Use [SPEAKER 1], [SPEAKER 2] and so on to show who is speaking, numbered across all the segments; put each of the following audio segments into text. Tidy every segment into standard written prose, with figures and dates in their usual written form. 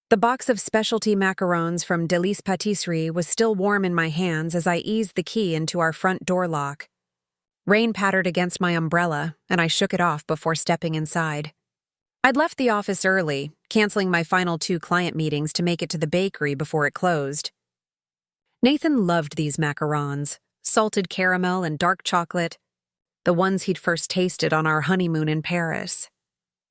[SPEAKER 1] The box of specialty macarons from Delice Patisserie was still warm in my hands as I eased the key into our front door lock. Rain pattered against my umbrella, and I shook it off before stepping inside. I'd left the office early, canceling my final 2 client meetings to make it to the bakery before it closed. Nathan loved these macarons, salted caramel and dark chocolate, the ones he'd first tasted on our honeymoon in Paris.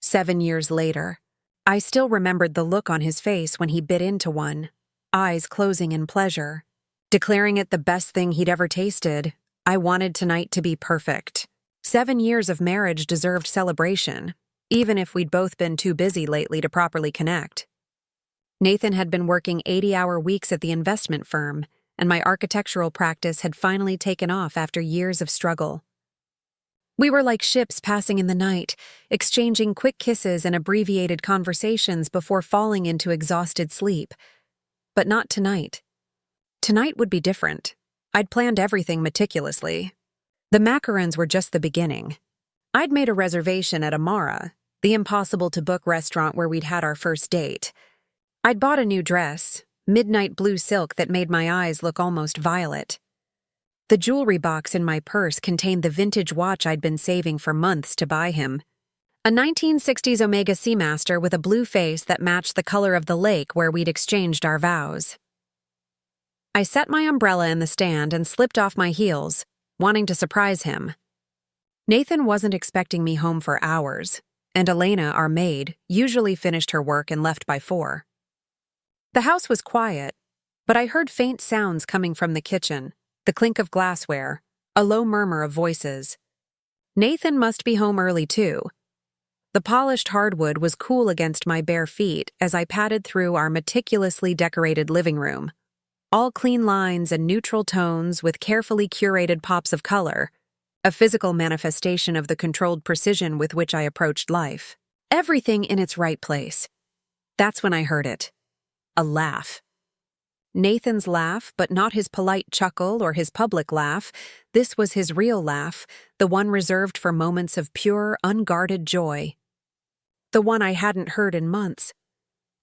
[SPEAKER 1] 7 years later, I still remembered the look on his face when he bit into one, eyes closing in pleasure. Declaring it the best thing he'd ever tasted, I wanted tonight to be perfect. 7 years of marriage deserved celebration, even if we'd both been too busy lately to properly connect. Nathan had been working 80-hour weeks at the investment firm, and my architectural practice had finally taken off after years of struggle. We were like ships passing in the night, exchanging quick kisses and abbreviated conversations before falling into exhausted sleep. But not tonight. Tonight would be different. I'd planned everything meticulously. The macarons were just the beginning. I'd made a reservation at Amara, the impossible-to-book restaurant where we'd had our first date. I'd bought a new dress, midnight blue silk that made my eyes look almost violet. The jewelry box in my purse contained the vintage watch I'd been saving for months to buy him. A 1960s Omega Seamaster with a blue face that matched the color of the lake where we'd exchanged our vows. I set my umbrella in the stand and slipped off my heels, wanting to surprise him. Nathan wasn't expecting me home for hours, and Elena, our maid, usually finished her work and left by 4. The house was quiet, but I heard faint sounds coming from the kitchen. The clink of glassware, a low murmur of voices. Nathan must be home early too. The polished hardwood was cool against my bare feet as I padded through our meticulously decorated living room. All clean lines and neutral tones with carefully curated pops of color, a physical manifestation of the controlled precision with which I approached life. Everything in its right place. That's when I heard it. A laugh. Nathan's laugh, but not his polite chuckle or his public laugh. This was his real laugh, the one reserved for moments of pure, unguarded joy. The one I hadn't heard in months.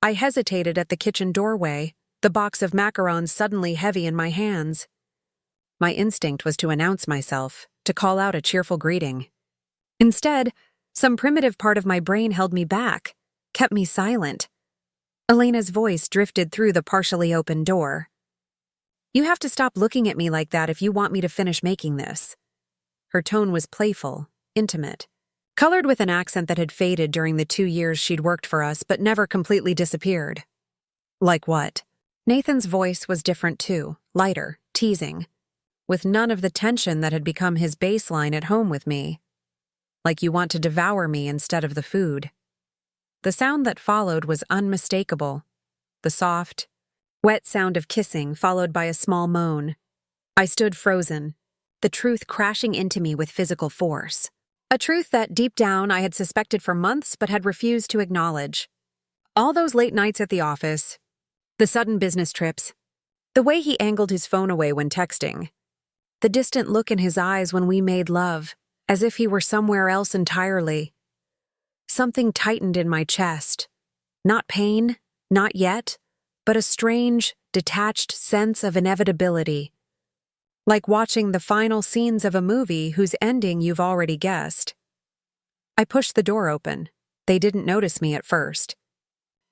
[SPEAKER 1] I hesitated at the kitchen doorway, the box of macarons suddenly heavy in my hands. My instinct was to announce myself, to call out a cheerful greeting. Instead, some primitive part of my brain held me back, kept me silent. Elena's voice drifted through the partially open door. "You have to stop looking at me like that if you want me to finish making this." Her tone was playful, intimate, colored with an accent that had faded during the 2 years she'd worked for us but never completely disappeared. Like what? Nathan's voice was different too, lighter, teasing, with none of the tension that had become his baseline at home with me. Like you want to devour me instead of the food. The sound that followed was unmistakable. The soft, wet sound of kissing followed by a small moan. I stood frozen, the truth crashing into me with physical force. A truth that deep down I had suspected for months but had refused to acknowledge. All those late nights at the office, the sudden business trips, the way he angled his phone away when texting, the distant look in his eyes when we made love, as if he were somewhere else entirely. Something tightened in my chest. Not pain, not yet, but a strange, detached sense of inevitability. Like watching the final scenes of a movie whose ending you've already guessed. I pushed the door open. They didn't notice me at first.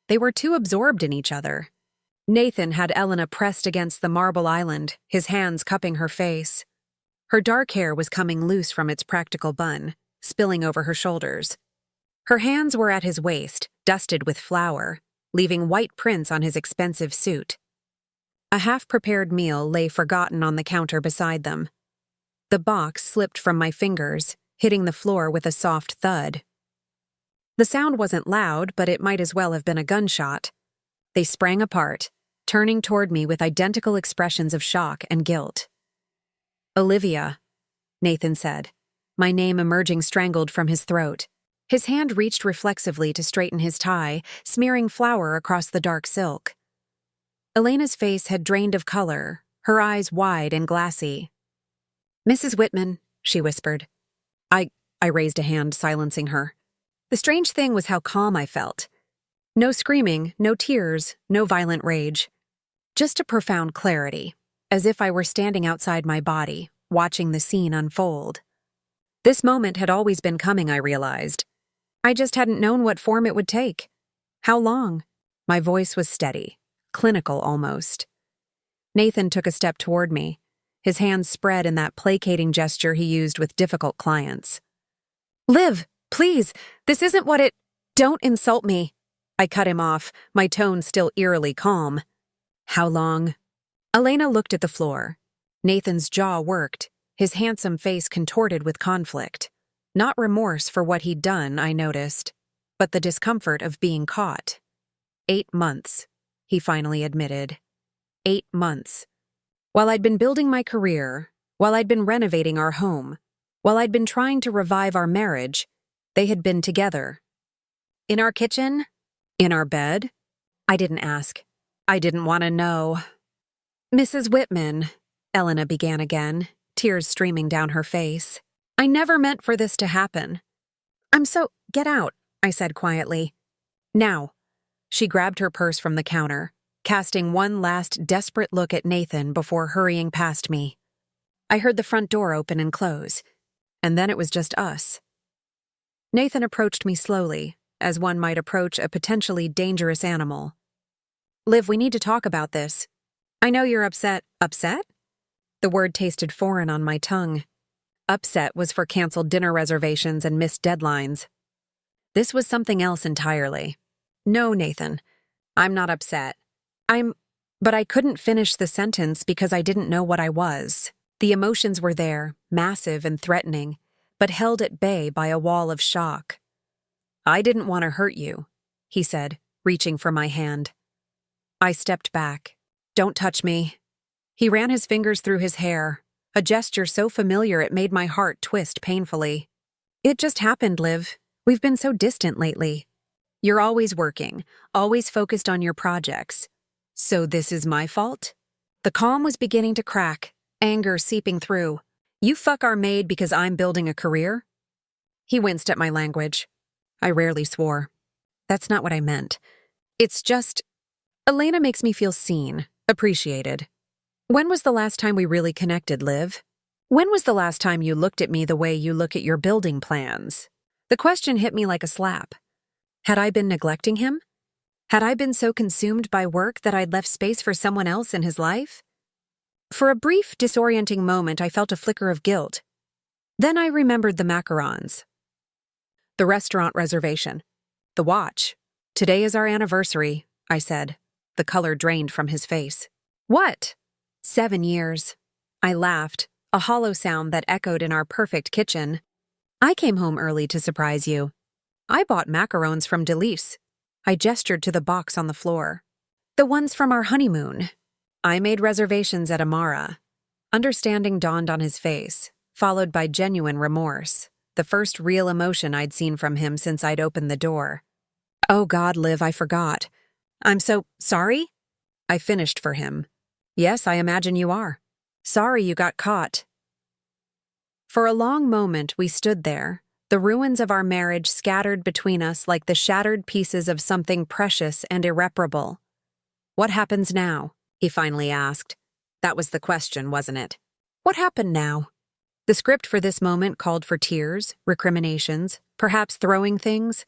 [SPEAKER 1] They were too absorbed in each other. Nathan had Elena pressed against the marble island, his hands cupping her face. Her dark hair was coming loose from its practical bun, spilling over her shoulders. Her hands were at his waist, dusted with flour, leaving white prints on his expensive suit. A half-prepared meal lay forgotten on the counter beside them. The box slipped from my fingers, hitting the floor with a soft thud. The sound wasn't loud, but it might as well have been a gunshot. They sprang apart, turning toward me with identical expressions of shock and guilt. "Olivia," Nathan said, my name emerging strangled from his throat. His hand reached reflexively to straighten his tie, smearing flour across the dark silk. Elena's face had drained of color, her eyes wide and glassy. "Mrs. Whitman," she whispered. I raised a hand, silencing her. The strange thing was how calm I felt. No screaming, no tears, no violent rage. Just a profound clarity, as if I were standing outside my body, watching the scene unfold. This moment had always been coming, I realized. I just hadn't known what form it would take. How long? My voice was steady, clinical almost. Nathan took a step toward me, his hands spread in that placating gesture he used with difficult clients. "Liv, please, this isn't what it— Don't insult me." I cut him off, my tone still eerily calm. "How long?" Elena looked at the floor. Nathan's jaw worked, his handsome face contorted with conflict. Not remorse for what he'd done, I noticed, but the discomfort of being caught. 8 months, he finally admitted. 8 months. While I'd been building my career, while I'd been renovating our home, while I'd been trying to revive our marriage, they had been together. In our kitchen? In our bed? I didn't ask. I didn't want to know. "Mrs. Whitman," Elena began again, tears streaming down her face. "I never meant for this to happen." Get out," I said quietly. "Now." She grabbed her purse from the counter, casting one last desperate look at Nathan before hurrying past me. I heard the front door open and close, and then it was just us. Nathan approached me slowly, as one might approach a potentially dangerous animal. "Liv, we need to talk about this. I know you're upset." "Upset?" The word tasted foreign on my tongue. Upset was for canceled dinner reservations and missed deadlines. This was something else entirely. "No, Nathan, I'm not upset. But I couldn't finish the sentence because I didn't know what I was. The emotions were there, massive and threatening, but held at bay by a wall of shock. "I didn't want to hurt you," he said, reaching for my hand. I stepped back. "Don't touch me." He ran his fingers through his hair, a gesture so familiar it made my heart twist painfully. "It just happened, Liv. We've been so distant lately. You're always working, always focused on your projects. So this is my fault?" The calm was beginning to crack, anger seeping through. "You fuck our maid because I'm building a career?" He winced at my language. I rarely swore. "That's not what I meant. It's just— Elena makes me feel seen, appreciated. When was the last time we really connected, Liv? When was the last time you looked at me the way you look at your building plans?" The question hit me like a slap. Had I been neglecting him? Had I been so consumed by work that I'd left space for someone else in his life? For a brief, disorienting moment, I felt a flicker of guilt. Then I remembered the macarons. The restaurant reservation. The watch. "Today is our anniversary," I said. The color drained from his face. "What?" 7 years. I laughed, a hollow sound that echoed in our perfect kitchen. "I came home early to surprise you. I bought macarons from Delise." I gestured to the box on the floor. "The ones from our honeymoon." I made reservations at Amara. Understanding dawned on his face, followed by genuine remorse, the first real emotion I'd seen from him since I'd opened the door. "Oh God, Liv, I forgot. I'm so sorry?" I finished for him. "Yes, I imagine you are. Sorry you got caught." For a long moment we stood there, the ruins of our marriage scattered between us like the shattered pieces of something precious and irreparable. "What happens now?" he finally asked. That was the question, wasn't it? What happened now? The script for this moment called for tears, recriminations, perhaps throwing things.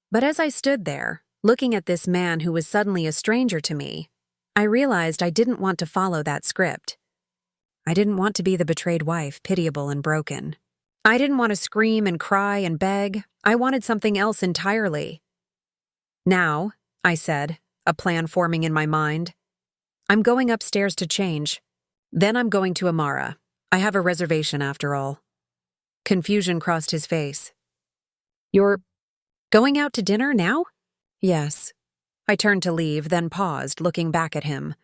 [SPEAKER 1] But as I stood there, looking at this man who was suddenly a stranger to me, I realized I didn't want to follow that script. I didn't want to be the betrayed wife, pitiable and broken. I didn't want to scream and cry and beg. I wanted something else entirely. "Now," I said, a plan forming in my mind, "I'm going upstairs to change. Then I'm going to Amara. I have a reservation after all." Confusion crossed his face. "You're going out to dinner now?" "Yes." I turned to leave, then paused, looking back at him.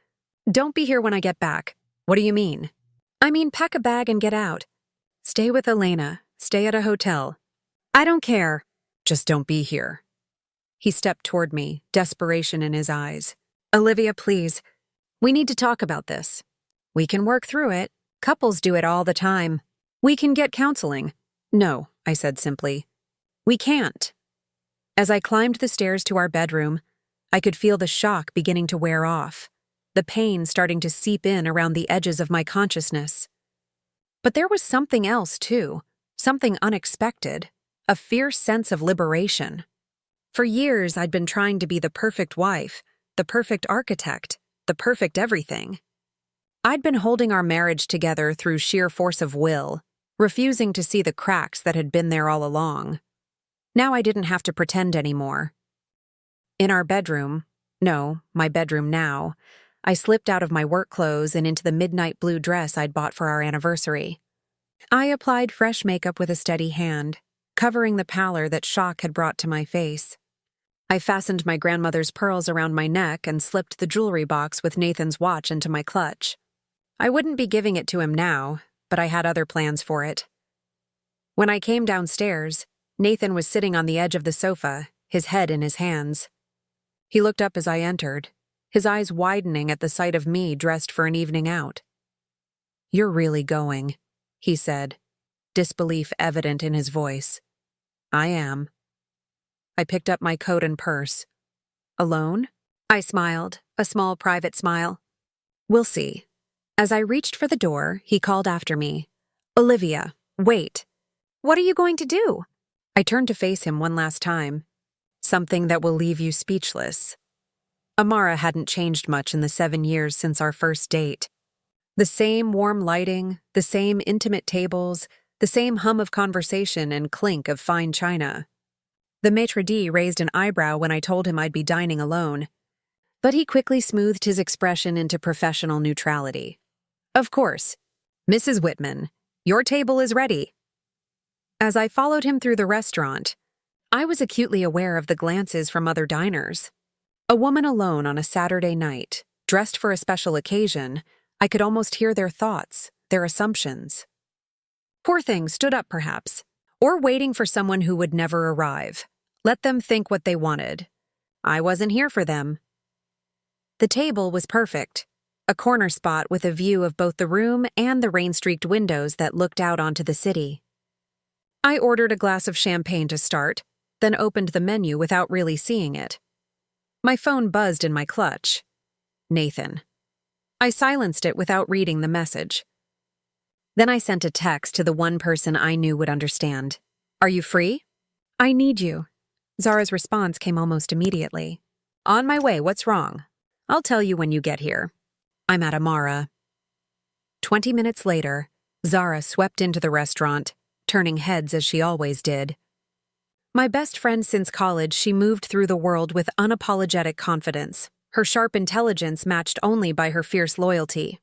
[SPEAKER 1] "Don't be here when I get back." "What do you mean?" "I mean, pack a bag and get out. Stay with Elena. Stay at a hotel. I don't care. Just don't be here." He stepped toward me, desperation in his eyes. "Olivia, please. We need to talk about this. We can work through it. Couples do it all the time. We can get counseling." "No," I said simply. "We can't." As I climbed the stairs to our bedroom, I could feel the shock beginning to wear off, the pain starting to seep in around the edges of my consciousness. But there was something else, too, something unexpected, a fierce sense of liberation. For years, I'd been trying to be the perfect wife, the perfect architect, the perfect everything. I'd been holding our marriage together through sheer force of will, refusing to see the cracks that had been there all along. Now I didn't have to pretend anymore. In our bedroom, no, my bedroom now, I slipped out of my work clothes and into the midnight blue dress I'd bought for our anniversary. I applied fresh makeup with a steady hand, covering the pallor that shock had brought to my face. I fastened my grandmother's pearls around my neck and slipped the jewelry box with Nathan's watch into my clutch. I wouldn't be giving it to him now, but I had other plans for it. When I came downstairs, Nathan was sitting on the edge of the sofa, his head in his hands. He looked up as I entered, his eyes widening at the sight of me dressed for an evening out. "You're really going," he said, disbelief evident in his voice. "I am." I picked up my coat and purse. "Alone?" I smiled, a small private smile. "We'll see." As I reached for the door, he called after me. "Olivia, wait." "What are you going to do?" I turned to face him one last time. "Something that will leave you speechless." Amara hadn't changed much in the 7 years since our first date. The same warm lighting, the same intimate tables, the same hum of conversation and clink of fine china. The maitre d' raised an eyebrow when I told him I'd be dining alone, but he quickly smoothed his expression into professional neutrality. "Of course. Mrs. Whitman, your table is ready." As I followed him through the restaurant, I was acutely aware of the glances from other diners. A woman alone on a Saturday night, dressed for a special occasion, I could almost hear their thoughts, their assumptions. Poor thing stood up perhaps, or waiting for someone who would never arrive. Let them think what they wanted. I wasn't here for them. The table was perfect, a corner spot with a view of both the room and the rain-streaked windows that looked out onto the city. I ordered a glass of champagne to start, then opened the menu without really seeing it. My phone buzzed in my clutch. Nathan. I silenced it without reading the message. Then I sent a text to the one person I knew would understand. "Are you free?" "I need you." Zara's response came almost immediately. "On my way, what's wrong?" "I'll tell you when you get here. I'm at Amara." 20 minutes later, Zara swept into the restaurant, turning heads as she always did. My best friend since college, she moved through the world with unapologetic confidence, her sharp intelligence matched only by her fierce loyalty.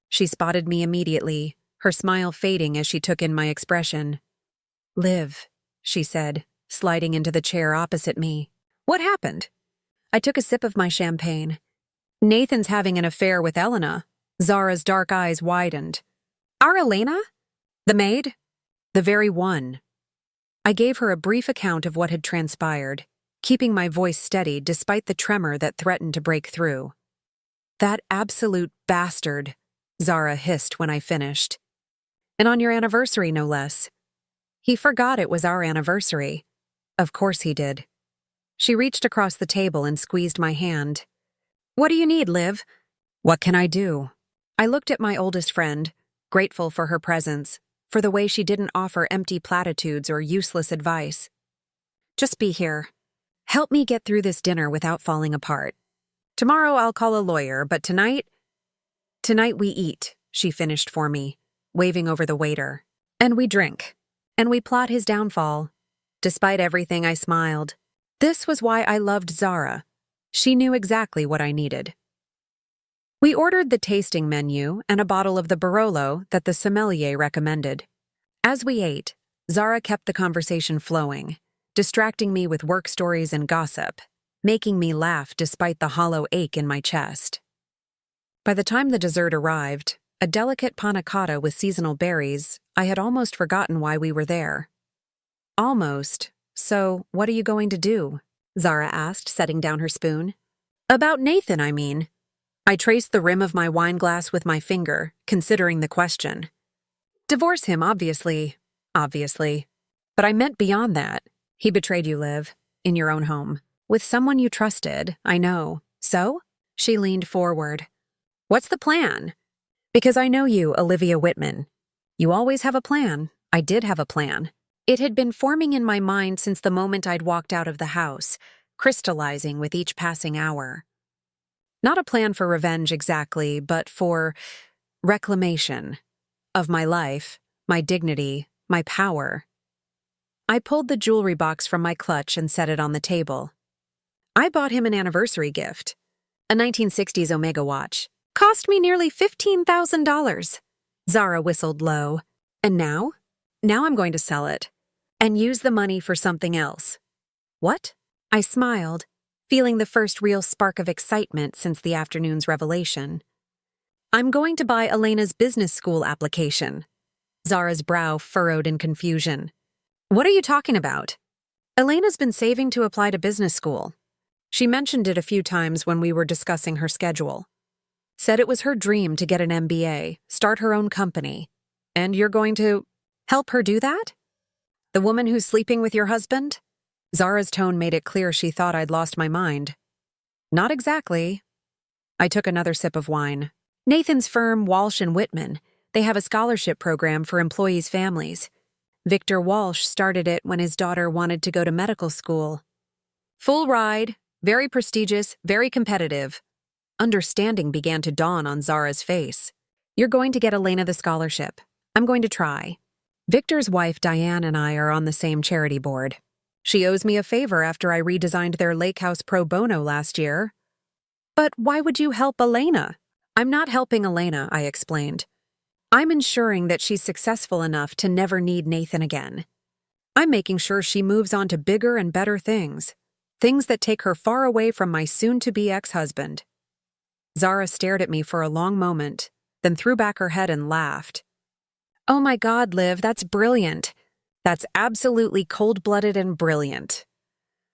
[SPEAKER 1] She spotted me immediately, her smile fading as she took in my expression. "Liv," she said, sliding into the chair opposite me. "What happened?" I took a sip of my champagne. "Nathan's having an affair with Elena." Zara's dark eyes widened. "Our Elena? The maid?" "The very one." I gave her a brief account of what had transpired, keeping my voice steady despite the tremor that threatened to break through. "That absolute bastard," Zara hissed when I finished. "And on your anniversary, no less." He forgot it was our anniversary. Of course he did. She reached across the table and squeezed my hand. "What do you need, Liv?" "What can I do?" I looked at my oldest friend, grateful for her presence, for the way she didn't offer empty platitudes or useless advice. "Just be here. Help me get through this dinner without falling apart. Tomorrow I'll call a lawyer, but tonight we eat," she finished for me, waving over the waiter. "And we drink. And we plot his downfall." Despite everything, I smiled. This was why I loved Zara. She knew exactly what I needed. We ordered the tasting menu and a bottle of the Barolo that the sommelier recommended. As we ate, Zara kept the conversation flowing, distracting me with work stories and gossip, making me laugh despite the hollow ache in my chest. By the time the dessert arrived, a delicate panna cotta with seasonal berries, I had almost forgotten why we were there. "Almost. So, what are you going to do?" Zara asked, setting down her spoon. "About Nathan, I mean." I traced the rim of my wine glass with my finger, considering the question. "Divorce him, obviously. Obviously. But I meant beyond that. He betrayed you, Liv, in your own home. With someone you trusted, I know. So? She leaned forward. What's the plan? Because I know you, Olivia Whitman. You always have a plan. I did have a plan. It had been forming in my mind since the moment I'd walked out of the house, crystallizing with each passing hour. Not a plan for revenge exactly, but for reclamation of my life, my dignity, my power. I pulled the jewelry box from my clutch and set it on the table. I bought him an anniversary gift, a 1960s Omega watch. Cost me nearly $15,000. Zara whistled low. And now? Now I'm going to sell it and use the money for something else. What? I smiled, feeling the first real spark of excitement since the afternoon's revelation. I'm going to buy Elena's business school application. Zara's brow furrowed in confusion. What are you talking about? Elena's been saving to apply to business school. She mentioned it a few times when we were discussing her schedule. Said it was her dream to get an MBA, start her own company. And you're going to help her do that? The woman who's sleeping with your husband? Zara's tone made it clear she thought I'd lost my mind. Not exactly. I took another sip of wine. Nathan's firm, Walsh and Whitman, they have a scholarship program for employees' families. Victor Walsh started it when his daughter wanted to go to medical school. Full ride, very prestigious, very competitive. Understanding began to dawn on Zara's face. You're going to get Elena the scholarship. I'm going to try. Victor's wife Diane and I are on the same charity board. She owes me a favor after I redesigned their lake house pro bono last year. But why would you help Elena? I'm not helping Elena, I explained. I'm ensuring that she's successful enough to never need Nathan again. I'm making sure she moves on to bigger and better things. Things that take her far away from my soon-to-be ex-husband. Zara stared at me for a long moment, then threw back her head and laughed. Oh my God, Liv, that's brilliant. That's absolutely cold-blooded and brilliant.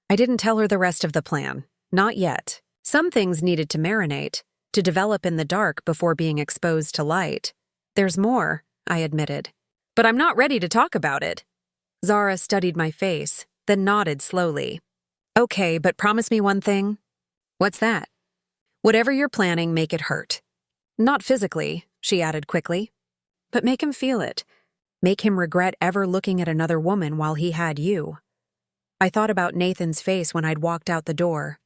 [SPEAKER 1] I didn't tell her the rest of the plan. Not yet. Some things needed to marinate, to develop in the dark before being exposed to light. There's more, I admitted. But I'm not ready to talk about it. Zara studied my face, then nodded slowly. Okay, but promise me one thing. What's that? Whatever you're planning, make it hurt. Not physically, she added quickly. But make him feel it. Make him regret ever looking at another woman while he had you. I thought about Nathan's face when I'd walked out the door.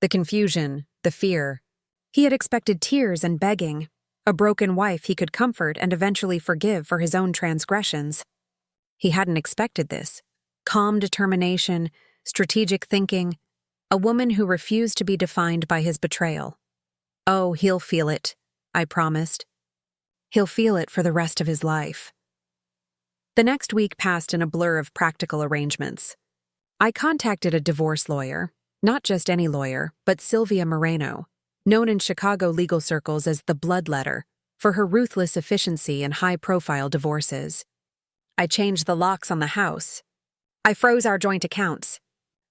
[SPEAKER 1] The confusion, the fear. He had expected tears and begging, a broken wife he could comfort and eventually forgive for his own transgressions. He hadn't expected this. Calm determination, strategic thinking, a woman who refused to be defined by his betrayal. Oh, he'll feel it, I promised. He'll feel it for the rest of his life. The next week passed in a blur of practical arrangements. I contacted a divorce lawyer, not just any lawyer, but Sylvia Moreno, known in Chicago legal circles as the Bloodletter, for her ruthless efficiency in high-profile divorces. I changed the locks on the house. I froze our joint accounts.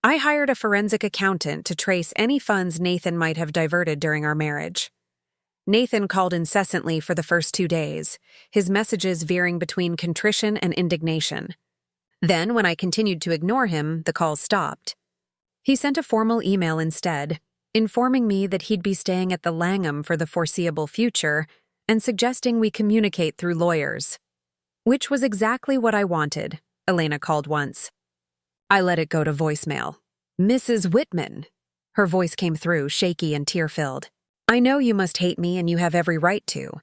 [SPEAKER 1] I hired a forensic accountant to trace any funds Nathan might have diverted during our marriage. Nathan called incessantly for the first 2 days, his messages veering between contrition and indignation. Then, when I continued to ignore him, the calls stopped. He sent a formal email instead, informing me that he'd be staying at the Langham for the foreseeable future and suggesting we communicate through lawyers. Which was exactly what I wanted, Elena called once. I let it go to voicemail. Mrs. Whitman. Her voice came through, shaky and tear-filled. I know you must hate me and you have every right to.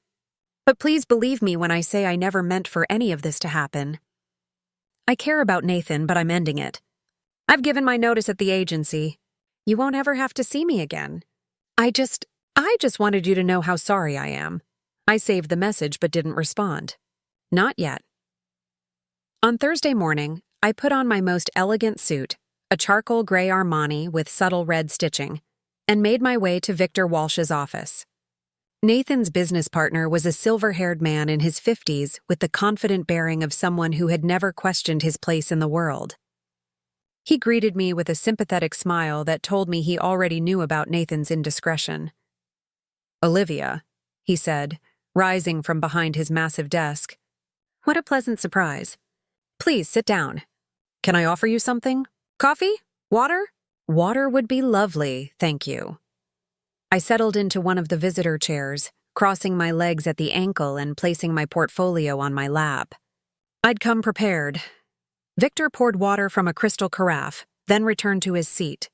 [SPEAKER 1] But please believe me when I say I never meant for any of this to happen. I care about Nathan, but I'm ending it. I've given my notice at the agency. You won't ever have to see me again. I just wanted you to know how sorry I am. I saved the message but didn't respond. Not yet. On Thursday morning, I put on my most elegant suit, a charcoal gray Armani with subtle red stitching, and made my way to Victor Walsh's office. Nathan's business partner was a silver-haired man in his 50s with the confident bearing of someone who had never questioned his place in the world. He greeted me with a sympathetic smile that told me he already knew about Nathan's indiscretion. Olivia, he said, rising from behind his massive desk. What a pleasant surprise. Please sit down. Can I offer you something? Coffee? Water? Water would be lovely, thank you. I settled into one of the visitor chairs, crossing my legs at the ankle and placing my portfolio on my lap. I'd come prepared. Victor poured water from a crystal carafe, then returned to his seat.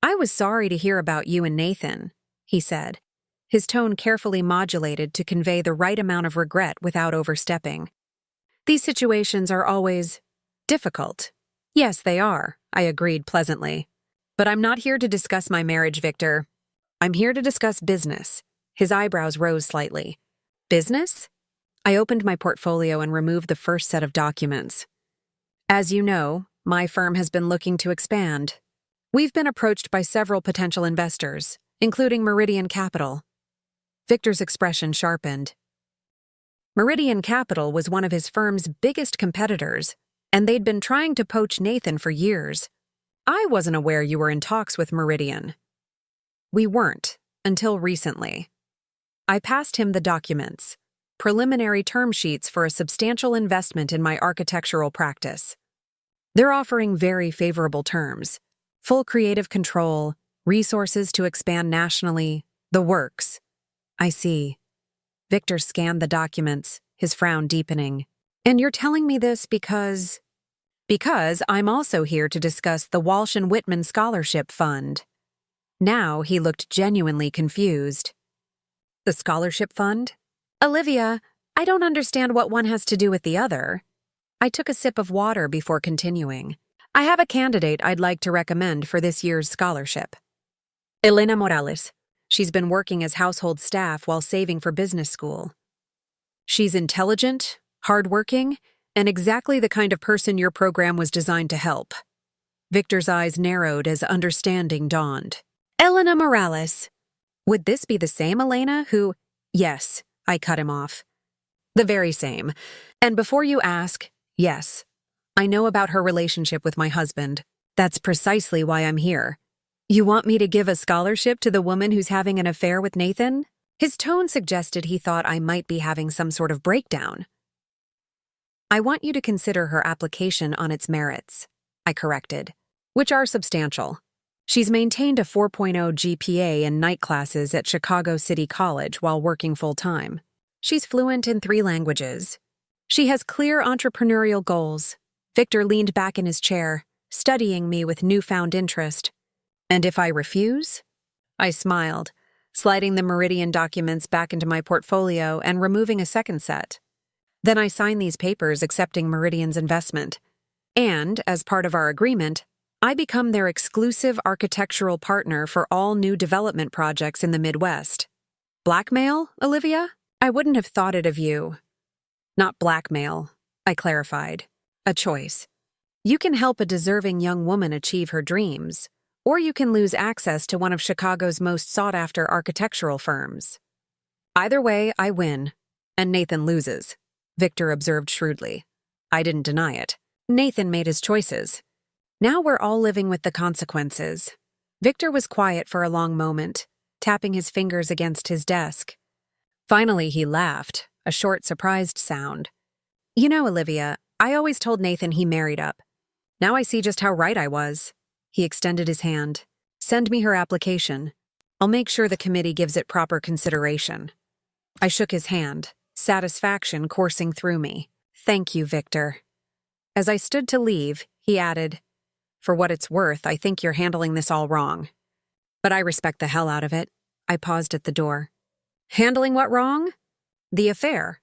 [SPEAKER 1] I was sorry to hear about you and Nathan, he said, his tone carefully modulated to convey the right amount of regret without overstepping. These situations are always difficult. Yes, they are, I agreed pleasantly. But I'm not here to discuss my marriage, Victor. I'm here to discuss business. His eyebrows rose slightly. Business? I opened my portfolio and removed the first set of documents. As you know, my firm has been looking to expand. We've been approached by several potential investors, including Meridian Capital. Victor's expression sharpened. Meridian Capital was one of his firm's biggest competitors, and they'd been trying to poach Nathan for years. I wasn't aware you were in talks with Meridian. We weren't, until recently. I passed him the documents, preliminary term sheets for a substantial investment in my architectural practice. They're offering very favorable terms, full creative control, resources to expand nationally, the works. I see. Victor scanned the documents, his frown deepening. And you're telling me this because... Because I'm also here to discuss the Walsh and Whitman Scholarship Fund. Now he looked genuinely confused. The scholarship fund? Olivia, I don't understand what one has to do with the other. I took a sip of water before continuing. I have a candidate I'd like to recommend for this year's scholarship. Elena Morales. She's been working as household staff while saving for business school. She's intelligent, hardworking, and exactly the kind of person your program was designed to help. Victor's eyes narrowed as understanding dawned. Elena Morales. Would this be the same Elena who... Yes, I cut him off. The very same. And before you ask, yes, I know about her relationship with my husband. That's precisely why I'm here. You want me to give a scholarship to the woman who's having an affair with Nathan? His tone suggested he thought I might be having some sort of breakdown. I want you to consider her application on its merits, I corrected, which are substantial. She's maintained a 4.0 GPA in night classes at Chicago City College while working full-time. She's fluent in 3 languages. She has clear entrepreneurial goals. Victor leaned back in his chair, studying me with newfound interest. And if I refuse? I smiled, sliding the Meridian documents back into my portfolio and removing a second set. Then I signed these papers accepting Meridian's investment. And, as part of our agreement, I become their exclusive architectural partner for all new development projects in the Midwest. Blackmail, Olivia? I wouldn't have thought it of you. Not blackmail, I clarified. A choice. You can help a deserving young woman achieve her dreams, or you can lose access to one of Chicago's most sought-after architectural firms. Either way, I win, and Nathan loses, Victor observed shrewdly. I didn't deny it. Nathan made his choices. Now we're all living with the consequences. Victor was quiet for a long moment, tapping his fingers against his desk. Finally, he laughed, a short, surprised sound. You know, Olivia, I always told Nathan he married up. Now I see just how right I was. He extended his hand. Send me her application. I'll make sure the committee gives it proper consideration. I shook his hand, satisfaction coursing through me. Thank you, Victor. As I stood to leave, he added, For what it's worth, I think you're handling this all wrong. But I respect the hell out of it. I paused at the door. Handling what wrong? The affair.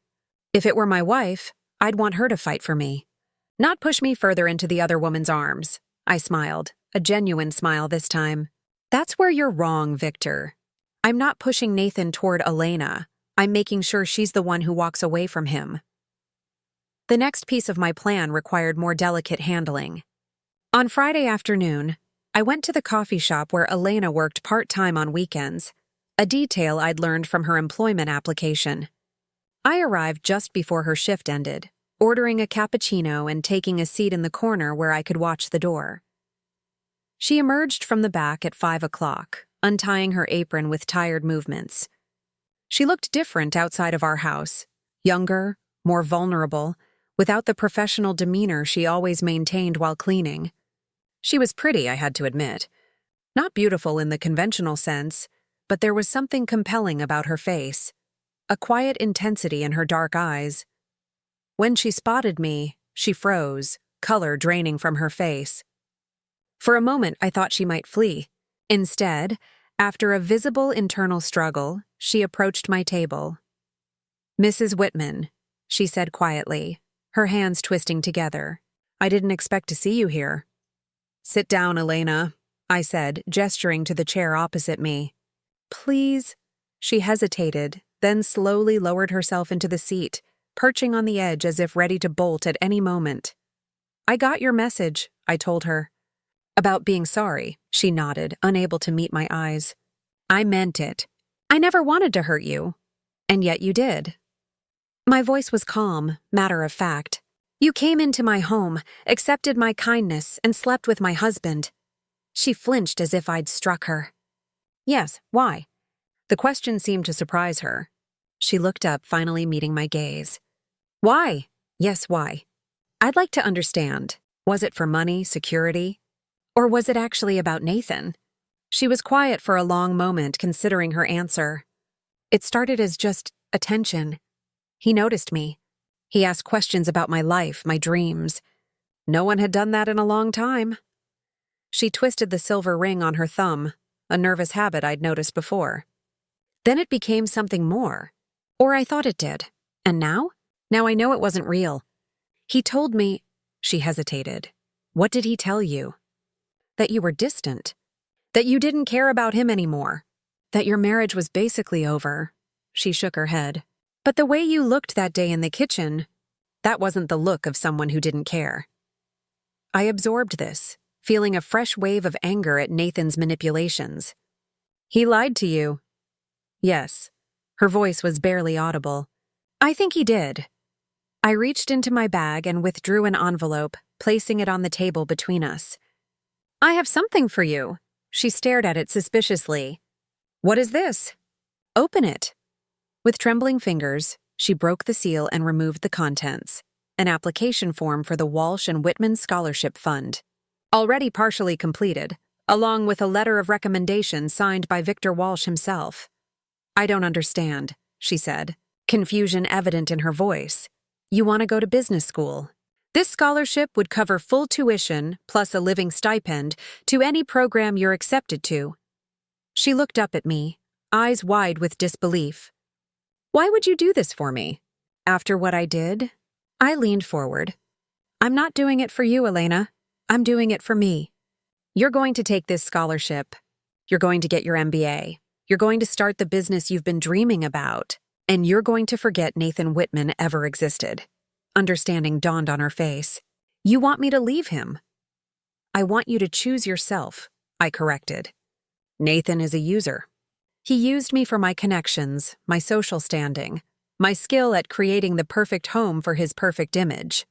[SPEAKER 1] If it were my wife, I'd want her to fight for me. Not push me further into the other woman's arms. I smiled, a genuine smile this time. That's where you're wrong, Victor. I'm not pushing Nathan toward Elena. I'm making sure she's the one who walks away from him. The next piece of my plan required more delicate handling. On Friday afternoon, I went to the coffee shop where Elena worked part-time on weekends, a detail I'd learned from her employment application. I arrived just before her shift ended, ordering a cappuccino and taking a seat in the corner where I could watch the door. She emerged from the back at 5 o'clock, untying her apron with tired movements. She looked different outside of our house, younger, more vulnerable, without the professional demeanor she always maintained while cleaning. She was pretty, I had to admit, Not beautiful in the conventional sense, but there was something compelling about her face, a quiet intensity in her dark eyes. When she spotted me, she froze, color draining from her face. For a moment, I thought she might flee. Instead, after a visible internal struggle, she approached my table. "Mrs. Whitman," she said quietly, her hands twisting together. "I didn't expect to see you here." "Sit down, Elena," I said, gesturing to the chair opposite me. "Please." She hesitated, then slowly lowered herself into the seat, perching on the edge as if ready to bolt at any moment. "I got your message," I told her. "About being sorry," she nodded, unable to meet my eyes. "I meant it. I never wanted to hurt you. And yet you did." My voice was calm, matter of fact. "You came into my home, accepted my kindness, and slept with my husband." She flinched as if I'd struck her. "Yes, why?" The question seemed to surprise her. She looked up, finally meeting my gaze. "Why?" "Yes, why?" "I'd like to understand. Was it for money, security? Or was it actually about Nathan?" She was quiet for a long moment, considering her answer. "It started as just attention. He noticed me. He asked questions about my life, my dreams. No one had done that in a long time." She twisted the silver ring on her thumb, a nervous habit I'd noticed before. "Then it became something more. Or I thought it did. And now? Now I know it wasn't real. He told me—" She hesitated. "What did he tell you?" "That you were distant. That you didn't care about him anymore. That your marriage was basically over." She shook her head. "But the way you looked that day in the kitchen, that wasn't the look of someone who didn't care." I absorbed this, feeling a fresh wave of anger at Nathan's manipulations. "He lied to you." "Yes." Her voice was barely audible. "I think he did." I reached into my bag and withdrew an envelope, placing it on the table between us. "I have something for you." She stared at it suspiciously. "What is this?" "Open it." With trembling fingers, she broke the seal and removed the contents, an application form for the Walsh and Whitman Scholarship Fund. Already partially completed, along with a letter of recommendation signed by Victor Walsh himself. "I don't understand," she said, confusion evident in her voice. "You want to go to business school. This scholarship would cover full tuition plus a living stipend to any program you're accepted to." She looked up at me, eyes wide with disbelief. "Why would you do this for me?" "After what I did?" I leaned forward. "I'm not doing it for you, Elena. I'm doing it for me. You're going to take this scholarship. You're going to get your MBA. You're going to start the business you've been dreaming about. And you're going to forget Nathan Whitman ever existed." Understanding dawned on her face. "You want me to leave him?" "I want you to choose yourself," I corrected. "Nathan is a user. He used me for my connections, my social standing, my skill at creating the perfect home for his perfect image.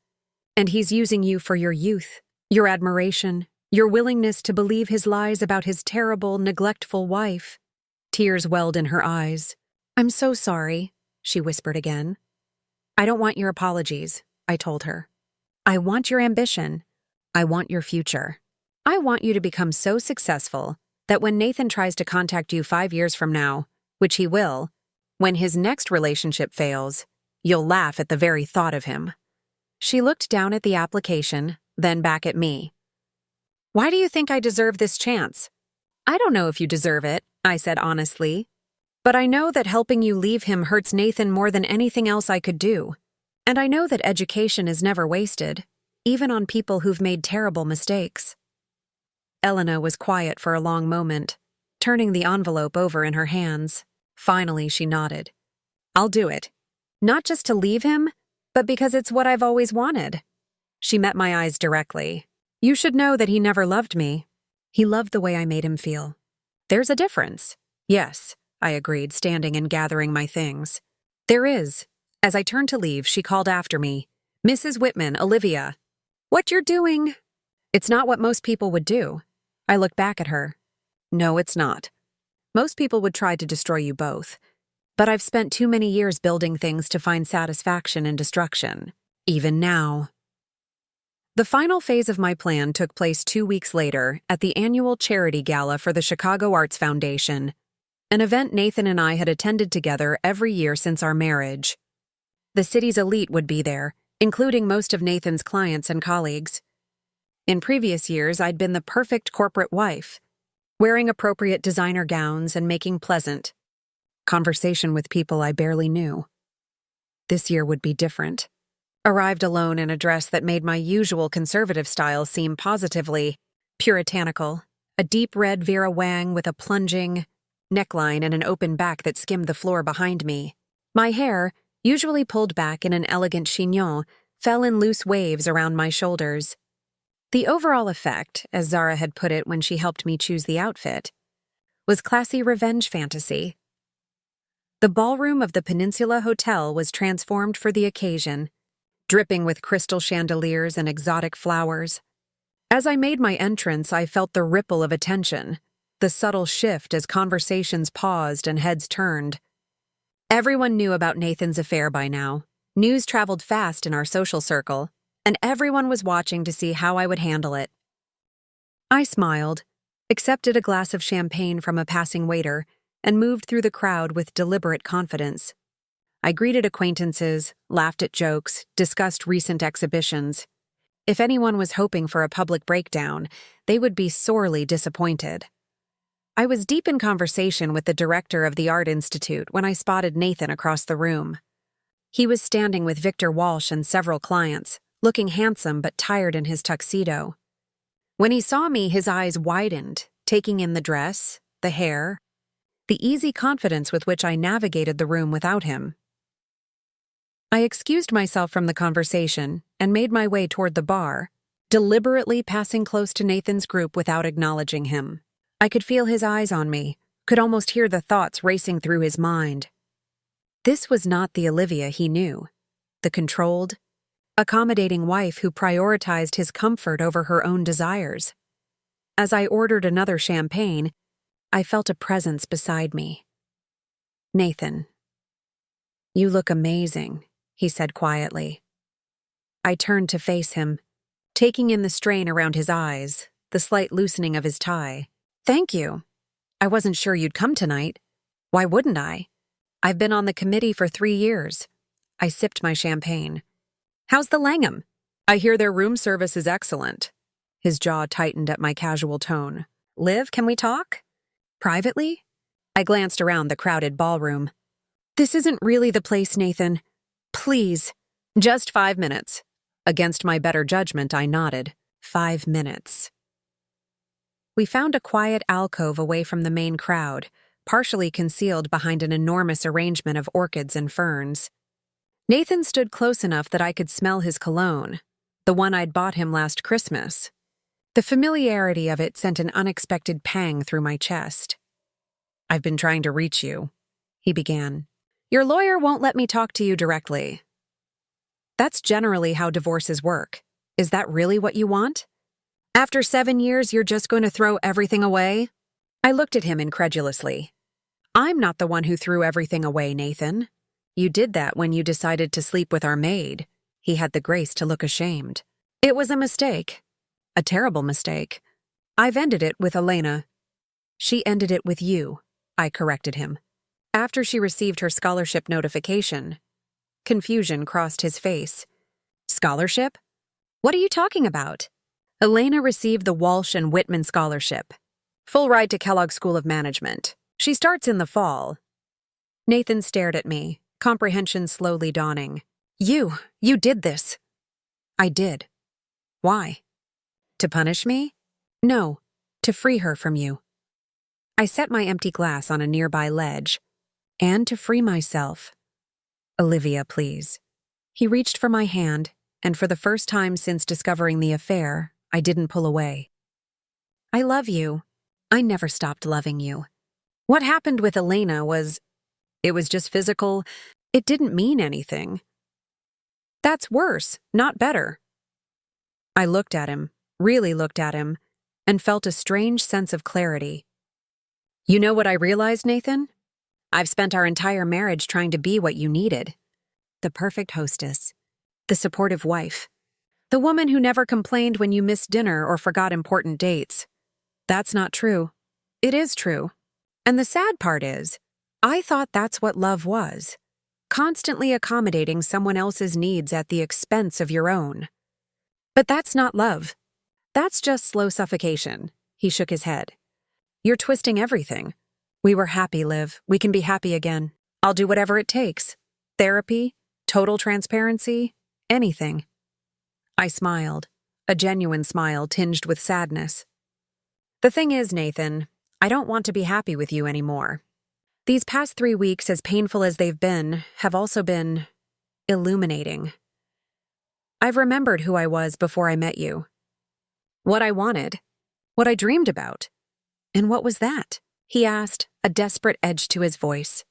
[SPEAKER 1] And he's using you for your youth, your admiration, your willingness to believe his lies about his terrible, neglectful wife." Tears welled in her eyes. "I'm so sorry," she whispered again. "I don't want your apologies," I told her. "I want your ambition. I want your future. I want you to become so successful that when Nathan tries to contact you 5 years from now, which he will, when his next relationship fails, you'll laugh at the very thought of him." She looked down at the application, then back at me. "Why do you think I deserve this chance?" "I don't know if you deserve it," I said honestly. "But I know that helping you leave him hurts Nathan more than anything else I could do. And I know that education is never wasted, even on people who've made terrible mistakes." Elena was quiet for a long moment, turning the envelope over in her hands. Finally, she nodded. "I'll do it. Not just to leave him, but because it's what I've always wanted." She met my eyes directly. "You should know that he never loved me. He loved the way I made him feel." "There's a difference." "Yes," I agreed, standing and gathering my things. "There is." As I turned to leave, she called after me. "Mrs. Whitman, Olivia." "What you're doing?" "It's not what most people would do." I looked back at her. "No, it's not. Most people would try to destroy you both. But I've spent too many years building things to find satisfaction in destruction. Even now." The final phase of my plan took place 2 weeks later at the annual charity gala for the Chicago Arts Foundation, an event Nathan and I had attended together every year since our marriage. The city's elite would be there, including most of Nathan's clients and colleagues. In previous years, I'd been the perfect corporate wife, wearing appropriate designer gowns and making pleasant conversation with people I barely knew. This year would be different. Arrived alone in a dress that made my usual conservative style seem positively puritanical, a deep red Vera Wang with a plunging neckline and an open back that skimmed the floor behind me. My hair, usually pulled back in an elegant chignon, fell in loose waves around my shoulders. The overall effect, as Zara had put it when she helped me choose the outfit, was classy revenge fantasy. The ballroom of the Peninsula Hotel was transformed for the occasion, dripping with crystal chandeliers and exotic flowers. As I made my entrance, I felt the ripple of attention, the subtle shift as conversations paused and heads turned. Everyone knew about Nathan's affair by now. News traveled fast in our social circle, and everyone was watching to see how I would handle it. I smiled, accepted a glass of champagne from a passing waiter, and moved through the crowd with deliberate confidence. I greeted acquaintances, laughed at jokes, discussed recent exhibitions. If anyone was hoping for a public breakdown, they would be sorely disappointed. I was deep in conversation with the director of the Art Institute when I spotted Nathan across the room. He was standing with Victor Walsh and several clients, looking handsome but tired in his tuxedo. When he saw me, his eyes widened, taking in the dress, the hair, the easy confidence with which I navigated the room without him. I excused myself from the conversation and made my way toward the bar, deliberately passing close to Nathan's group without acknowledging him. I could feel his eyes on me, could almost hear the thoughts racing through his mind. This was not the Olivia he knew, the controlled, accommodating wife who prioritized his comfort over her own desires. As I ordered another champagne, I felt a presence beside me. "Nathan, you look amazing," he said quietly. I turned to face him, taking in the strain around his eyes, the slight loosening of his tie. "Thank you. I wasn't sure you'd come tonight. Why wouldn't I? I've been on the committee for 3 years. I sipped my champagne. "How's the Langham? I hear their room service is excellent." His jaw tightened at my casual tone. "Liv, can we talk? Privately?" I glanced around the crowded ballroom. "This isn't really the place, Nathan. Please." "Just 5 minutes." Against my better judgment, I nodded. 5 minutes. We found a quiet alcove away from the main crowd, partially concealed behind an enormous arrangement of orchids and ferns. Nathan stood close enough that I could smell his cologne, the one I'd bought him last Christmas. The familiarity of it sent an unexpected pang through my chest. "I've been trying to reach you," he began. "Your lawyer won't let me talk to you directly." "That's generally how divorces work. Is that really what you want? After 7 years, you're just going to throw everything away?" I looked at him incredulously. "I'm not the one who threw everything away, Nathan. You did that when you decided to sleep with our maid." He had the grace to look ashamed. "It was a mistake. A terrible mistake. I've ended it with Elena." "She ended it with you," I corrected him. "After she received her scholarship notification." Confusion crossed his face. "Scholarship? What are you talking about?" "Elena received the Walsh and Whitman scholarship. Full ride to Kellogg School of Management. She starts in the fall." Nathan stared at me, comprehension slowly dawning. You did this." "I did. Why? To punish me?" "No, to free her from you." I set my empty glass on a nearby ledge. "And to free myself." "Olivia, please." He reached for my hand, and for the first time since discovering the affair, I didn't pull away. "I love you. I never stopped loving you. What happened with Elena it was just physical. It didn't mean anything." "That's worse, not better." I looked at him, really looked at him, and felt a strange sense of clarity. "You know what I realized, Nathan? I've spent our entire marriage trying to be what you needed. The perfect hostess. The supportive wife. The woman who never complained when you missed dinner or forgot important dates. That's not true. It is true. And the sad part is, I thought that's what love was. Constantly accommodating someone else's needs at the expense of your own. But that's not love. That's just slow suffocation. He shook his head. You're twisting everything. We were happy, Liv. We can be happy again. I'll do whatever it takes. Therapy, total transparency, anything. I smiled, a genuine smile tinged with sadness. The thing is, Nathan, I don't want to be happy with you anymore. These past 3 weeks, as painful as they've been, have also been illuminating. I've remembered who I was before I met you. What I wanted. What I dreamed about. And what was that? He asked, a desperate edge to his voice.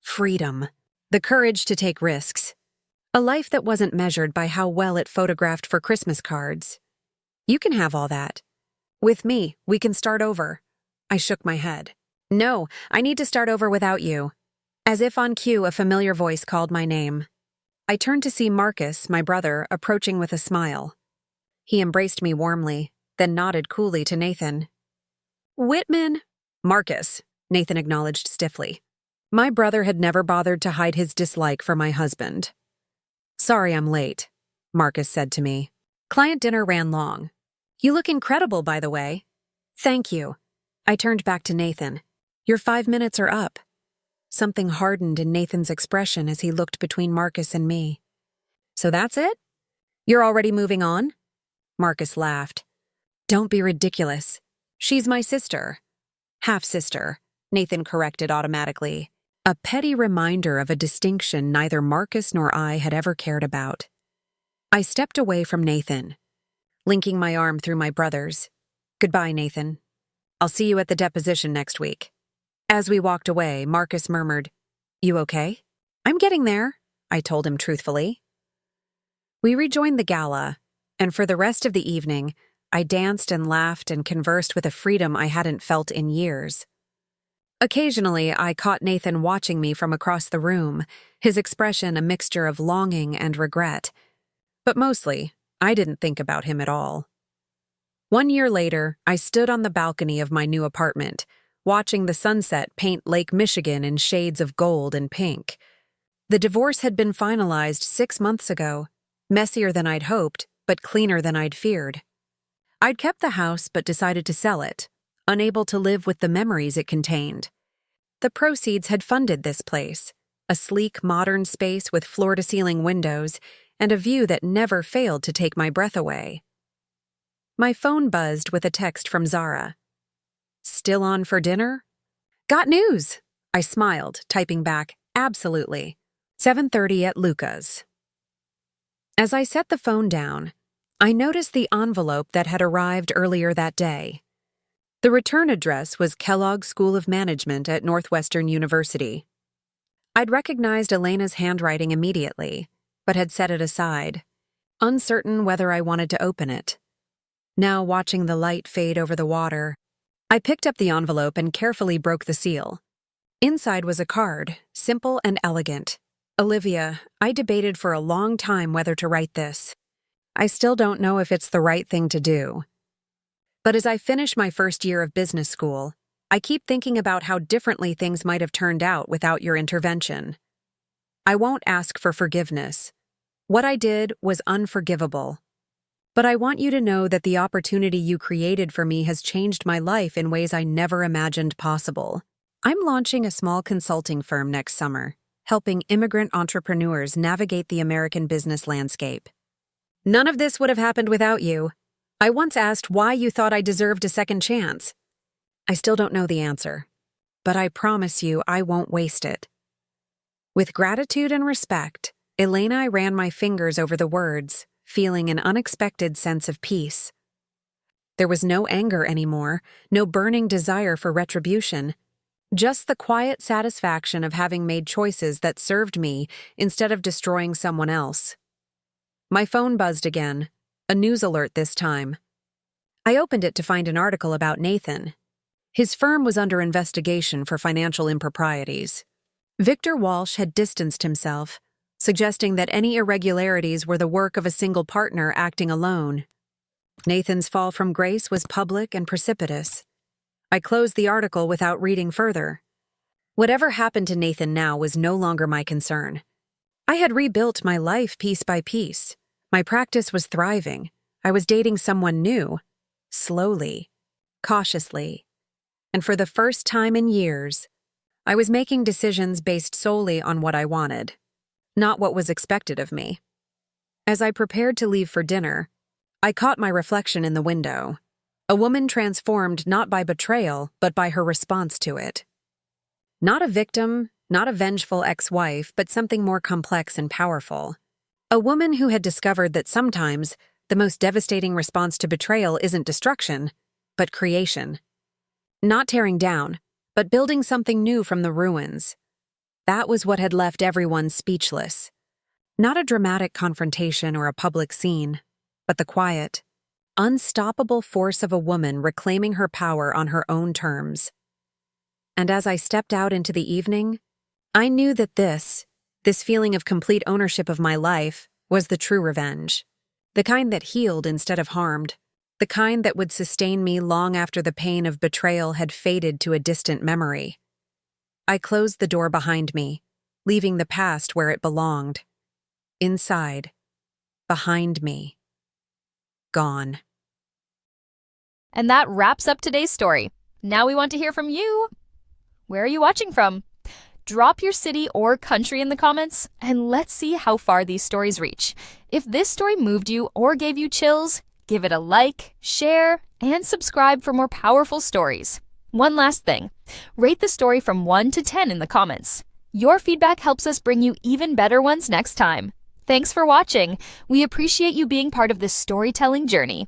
[SPEAKER 1] Freedom. The courage to take risks. A life that wasn't measured by how well it photographed for Christmas cards. You can have all that. With me, we can start over. I shook my head. No, I need to start over without you. As if on cue, a familiar voice called my name. I turned to see Marcus, my brother, approaching with a smile. He embraced me warmly, then nodded coolly to Nathan. Whitman. Marcus, Nathan acknowledged stiffly. My brother had never bothered to hide his dislike for my husband. Sorry I'm late, Marcus said to me. Client dinner ran long. You look incredible, by the way. Thank you. I turned back to Nathan. Your 5 minutes are up. Something hardened in Nathan's expression as he looked between Marcus and me. So that's it? You're already moving on? Marcus laughed. Don't be ridiculous. She's my sister. Half-sister, Nathan corrected automatically. A petty reminder of a distinction neither Marcus nor I had ever cared about. I stepped away from Nathan, linking my arm through my brother's. Goodbye, Nathan. I'll see you at the deposition next week. As we walked away, Marcus murmured, You okay? I'm getting there, I told him truthfully. We rejoined the gala, and for the rest of the evening, I danced and laughed and conversed with a freedom I hadn't felt in years. Occasionally, I caught Nathan watching me from across the room, his expression a mixture of longing and regret. But mostly, I didn't think about him at all. 1 year later, I stood on the balcony of my new apartment, watching the sunset paint Lake Michigan in shades of gold and pink. The divorce had been finalized 6 months ago, messier than I'd hoped, but cleaner than I'd feared. I'd kept the house but decided to sell it, unable to live with the memories it contained. The proceeds had funded this place, a sleek, modern space with floor-to-ceiling windows and a view that never failed to take my breath away. My phone buzzed with a text from Zara. Still on for dinner? Got news! I smiled, typing back, absolutely. 7:30 at Luca's. As I set the phone down, I noticed the envelope that had arrived earlier that day. The return address was Kellogg School of Management at Northwestern University. I'd recognized Elena's handwriting immediately, but had set it aside, uncertain whether I wanted to open it. Now watching the light fade over the water, I picked up the envelope and carefully broke the seal. Inside was a card, simple and elegant. Olivia, I debated for a long time whether to write this. I still don't know if it's the right thing to do. But as I finish my first year of business school, I keep thinking about how differently things might have turned out without your intervention. I won't ask for forgiveness. What I did was unforgivable. But I want you to know that the opportunity you created for me has changed my life in ways I never imagined possible. I'm launching a small consulting firm next summer, helping immigrant entrepreneurs navigate the American business landscape. None of this would have happened without you. I once asked why you thought I deserved a second chance. I still don't know the answer, but I promise you I won't waste it. With gratitude and respect, Elena ran my fingers over the words, feeling an unexpected sense of peace. There was no anger anymore, no burning desire for retribution, just the quiet satisfaction of having made choices that served me instead of destroying someone else. My phone buzzed again, a news alert this time. I opened it to find an article about Nathan. His firm was under investigation for financial improprieties. Victor Walsh had distanced himself, suggesting that any irregularities were the work of a single partner acting alone. Nathan's fall from grace was public and precipitous. I closed the article without reading further. Whatever happened to Nathan now was no longer my concern. I had rebuilt my life piece by piece. My practice was thriving. I was dating someone new, slowly, cautiously. And for the first time in years, I was making decisions based solely on what I wanted, not what was expected of me. As I prepared to leave for dinner, I caught my reflection in the window, a woman transformed not by betrayal, but by her response to it. Not a victim, not a vengeful ex-wife, but something more complex and powerful. A woman who had discovered that sometimes the most devastating response to betrayal isn't destruction, but creation. Not tearing down, but building something new from the ruins. That was what had left everyone speechless. Not a dramatic confrontation or a public scene, but the quiet, unstoppable force of a woman reclaiming her power on her own terms. And as I stepped out into the evening, I knew that this feeling of complete ownership of my life, was the true revenge. The kind that healed instead of harmed. The kind that would sustain me long after the pain of betrayal had faded to a distant memory. I closed the door behind me, leaving the past where it belonged. Inside, behind me. Gone.
[SPEAKER 2] And that wraps up today's story. Now we want to hear from you. Where are you watching from? Drop your city or country in the comments, and let's see how far these stories reach. If this story moved you or gave you chills, give it a like, share, and subscribe for more powerful stories. One last thing, rate the story from 1 to 10 in the comments. Your feedback helps us bring you even better ones next time. Thanks for watching. We appreciate you being part of this storytelling journey.